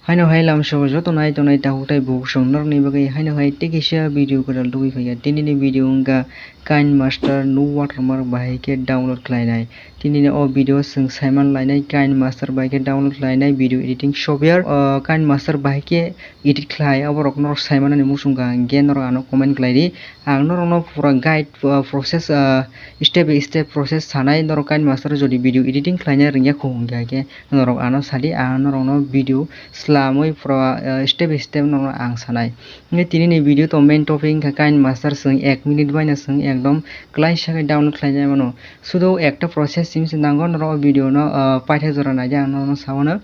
Haino hai lam so jo tonai tonai ta hutai bu song nor ni bagai haino hai tikisa video kodal dui phaya tini ni video unga Kind Master no watermark bahai ke download khlainai tini ni o video sung Simon lainai Kind Master bahai ke download khlainai video editing software Kind Master bahai ke edit khlai aborok nor Simon ni musunga gen nor ano comment khlaidi ang nor no pura guide process step by step process sanai nor Kind Master jodi video editing khlainai ringya khunga ke nor ano sadi ang nor no video slamoi pura step by step nor ang sanai nge tini ni video to main topic ka Kind Master sung 1 minute baina sung ekdom klai sakai download khlainai mano sudo ekta process sim nango nor video no paitha jora na ja no sawana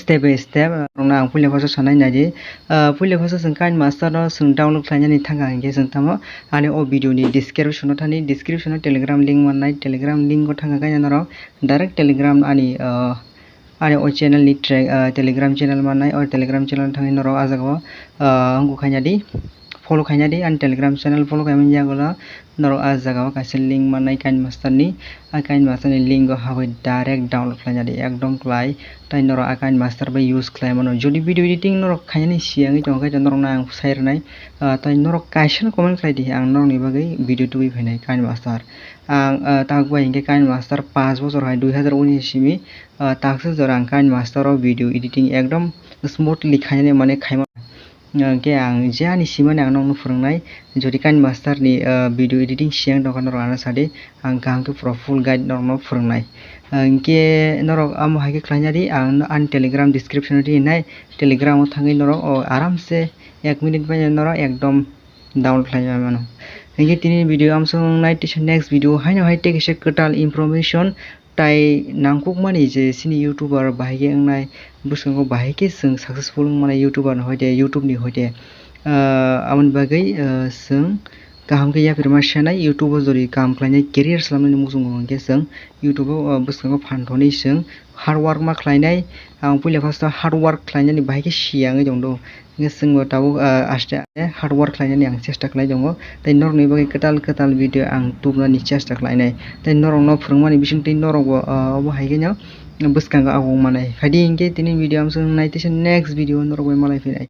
step by step rongna ang pule phasa sanai naji pule phasa sung Kind Master no sung download khlainai ni thanga angge sung tamo ani o video ni description no thani description no telegram link manai telegram link ko thanga kaina noro direct telegram ani ani o channel ni telegram channel manai or telegram channel thangai noro ajago angku khaina di follow khaina di an telegram channel follow khaimani jagola noro ajago kaise link manai Kind Master ni Kind Master ni link go habai direct download khaina di ekdom klai tai noro Kind Master by use khlai mano jodi video editing noro khaini siangi tongkai noro na ang sairnai tai noro kaisa comment khlai di ang noro ni bagai video tui phainai Kind Master ang tagbai ingke Kind Master 5 বছর hai 2019 simi taksa jorang Kind Master o video editing ekdom smoothly khaini mane khaima ke ang jani simane ang nong phurungnai jodi Kind Master ni video editing siang dokan nor ana sade ang gang ke pro full guide nor no phurungnai ke norok am haike khlainari ang an telegram description ri nai telegram o thangai norok aram se 1 minute bai norok ekdom download khlainai mano engge tini video am sung nai next video haino hai take se total information tai nangkuk mani je sini youtuber bahige ngnai busungo bahige sung successful mane youtuber no hoide youtube ni hoide amon bagai sung kaham ke ya firma shanai youtube jori kam khlainai career salamni musung ngke sung youtube busungo phanthoni sung hard work ma khlainai ang pule first hard work khlainai ni bahige siangai jongdo nge sung tabo aste hard work khlainai ni ang chesta khlai jongo tai nor ni bagai ketal video ang tubna ni chesta khlainai tai norong no phurungmani bising tai norong obo haige nya buskanga agong manai khadi ingke tini video am sung naitese next video norok bai malai phinai